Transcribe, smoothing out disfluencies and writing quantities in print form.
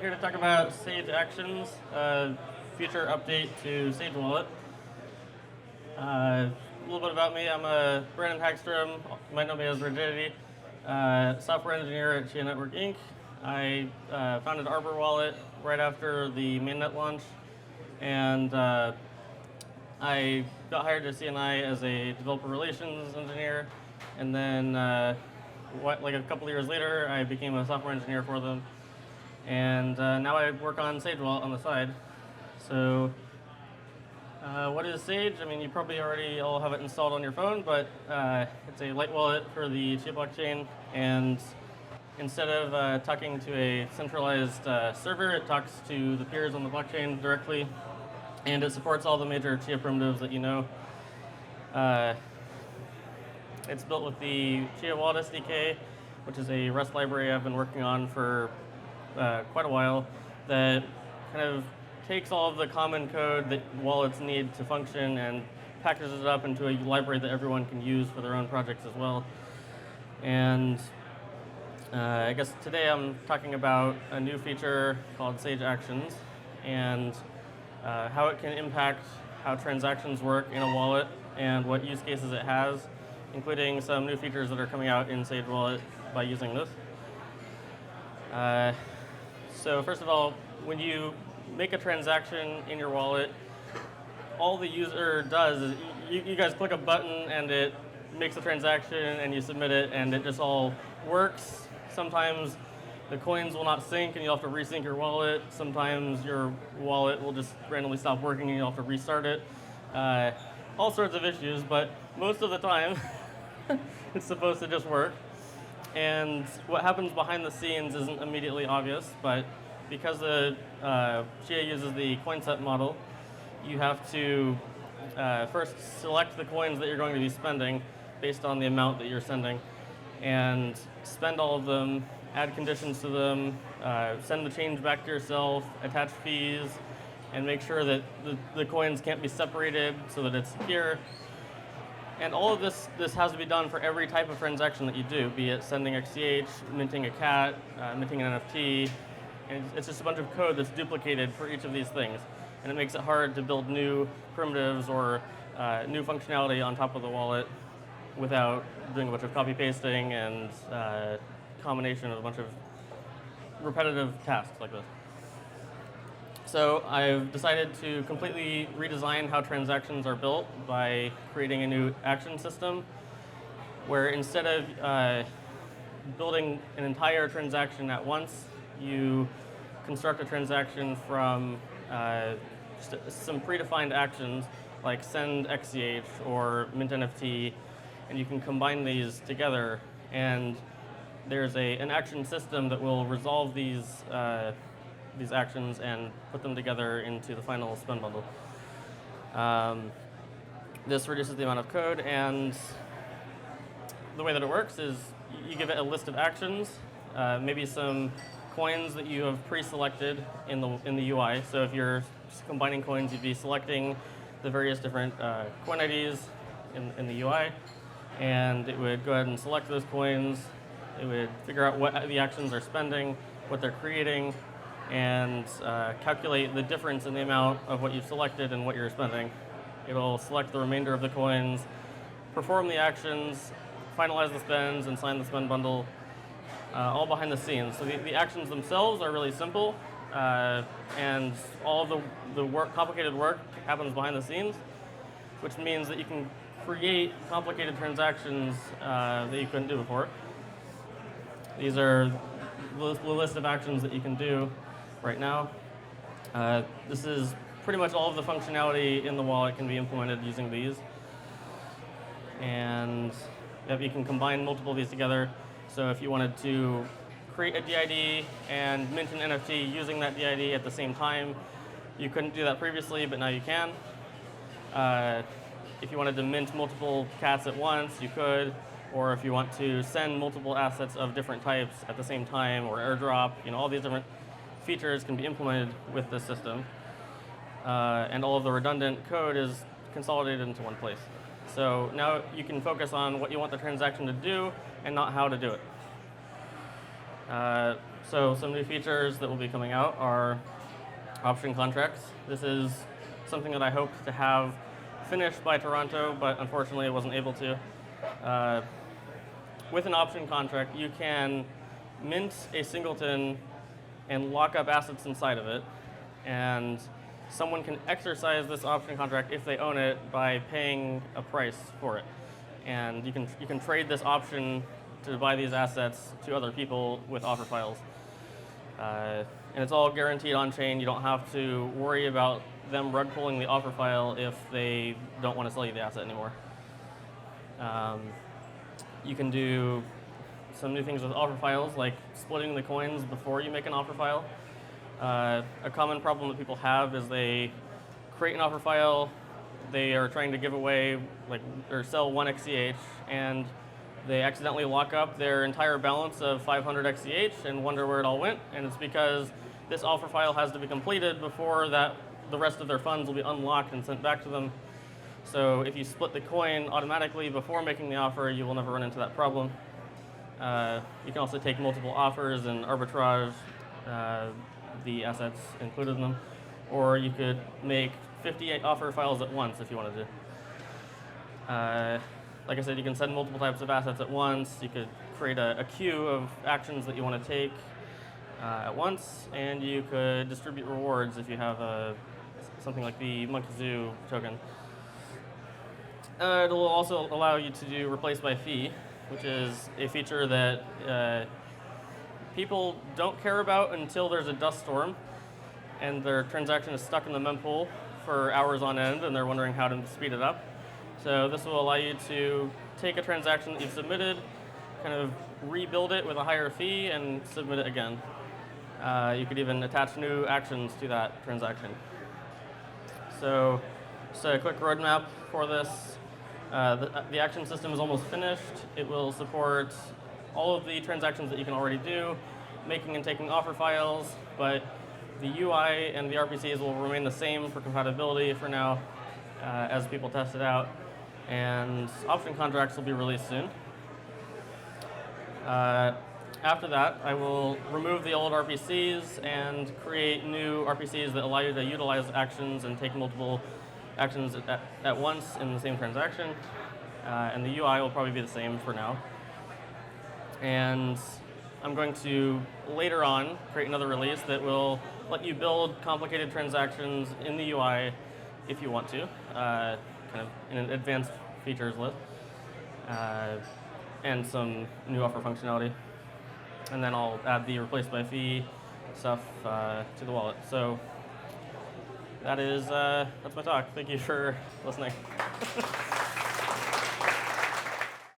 here to talk about Sage Actions, future update to Sage Wallet. A little bit about me. I'm Brandon Hagstrom. You might know me as Rigidity, software engineer at Chia Network Inc. I founded Arbor Wallet right after the mainnet launch, and I got hired to CNI as a developer relations engineer, and then like a couple of years later, I became a software engineer for them, and now I work on Sage Wallet on the side. So what is Sage? I mean, you probably already all have it installed on your phone, but it's a light wallet for the Chia blockchain, and instead of talking to a centralized server, it talks to the peers on the blockchain directly, and it supports all the major Chia primitives that you know. It's built with the Chia Wallet SDK, which is a Rust library I've been working on for quite a while, that kind of takes all of the common code that wallets need to function and packages it up into a library that everyone can use for their own projects as well. And I guess today I'm talking about a new feature called Sage Actions, and how it can impact how transactions work in a wallet and what use cases it has, including some new features that are coming out in Sage Wallet by using this. So first of all, when you make a transaction in your wallet, all the user does is you guys click a button and it makes a transaction and you submit it, and it just all works. Sometimes the coins will not sync and you'll have to resync your wallet. Sometimes your wallet will just randomly stop working and you'll have to restart it. All sorts of issues, but most of the time it's supposed to just work. And what happens behind the scenes isn't immediately obvious, but because the Chia uses the coin set model, you have to first select the coins that you're going to be spending based on the amount that you're sending, and spend all of them, add conditions to them, send the change back to yourself, attach fees, and make sure that the coins can't be separated so that it's secure. And all of this has to be done for every type of transaction that you do, be it sending XCH, minting a cat, minting an NFT. And it's just a bunch of code that's duplicated for each of these things. And it makes it hard to build new primitives or new functionality on top of the wallet without doing a bunch of copy pasting and combination of a bunch of repetitive tasks like this. So I've decided to completely redesign how transactions are built by creating a new action system, where instead of building an entire transaction at once, you construct a transaction from some predefined actions like send XCH or mint NFT, and you can combine these together, and there's an action system that will resolve these actions and put them together into the final spend bundle. This reduces the amount of code, and the way that it works is you give it a list of actions, maybe some coins that you have pre-selected in the UI. So if you're just combining coins, you'd be selecting the various different coin IDs in the UI, and it would go ahead and select those coins. It would figure out what the actions are spending, what they're creating, and calculate the difference in the amount of what you've selected and what you're spending. It'll select the remainder of the coins, perform the actions, finalize the spends, and sign the spend bundle, all behind the scenes. So the actions themselves are really simple, and all of the complicated work happens behind the scenes, which means that you can create complicated transactions that you couldn't do before. These are the list of actions that you can do right now. This is pretty much all of the functionality in the wallet can be implemented using these. And you can combine multiple of these together. So if you wanted to create a DID and mint an NFT using that DID at the same time, you couldn't do that previously, but now you can. If you wanted to mint multiple cats at once, you could. Or if you want to send multiple assets of different types at the same time, or airdrop, all these different features can be implemented with this system. And all of the redundant code is consolidated into one place. So now you can focus on what you want the transaction to do and not how to do it. So some new features that will be coming out are option contracts. This is something that I hoped to have finished by Toronto, but unfortunately I wasn't able to. With an option contract, you can mint a singleton and lock up assets inside of it, and someone can exercise this option contract if they own it by paying a price for it. And you can trade this option to buy these assets to other people with offer files. And it's all guaranteed on chain. You don't have to worry about them rug pulling the offer file if they don't want to sell you the asset anymore. You can do some new things with offer files, like splitting the coins before you make an offer file. A common problem that people have is they create an offer file, they are trying to give away or sell 1 XCH, and they accidentally lock up their entire balance of 500 XCH and wonder where it all went. And it's because this offer file has to be completed before the rest of their funds will be unlocked and sent back to them. So if you split the coin automatically before making the offer, you will never run into that problem. You can also take multiple offers and arbitrage the assets included in them. Or you could make 58 offer files at once if you wanted to. Like I said, you can send multiple types of assets at once. You could create a queue of actions that you want to take at once, and you could distribute rewards if you have something like the Monkey Zoo token. It will also allow you to do replace by fee, which is a feature that people don't care about until there's a dust storm and their transaction is stuck in the mempool for hours on end and they're wondering how to speed it up. So this will allow you to take a transaction that you've submitted, kind of rebuild it with a higher fee, and submit it again. You could even attach new actions to that transaction. So just a quick roadmap for this. The action system is almost finished. It will support all of the transactions that you can already do, making and taking offer files, but the UI and the RPCs will remain the same for compatibility for now as people test it out. And option contracts will be released soon. After that, I will remove the old RPCs and create new RPCs that allow you to utilize actions and take multiple actions at once in the same transaction. And the UI will probably be the same for now. And I'm going to, later on, create another release that will let you build complicated transactions in the UI if you want to, kind of in an advanced features list, and some new offer functionality. And then I'll add the replace by fee stuff to the wallet. So that's my talk. Thank you for listening.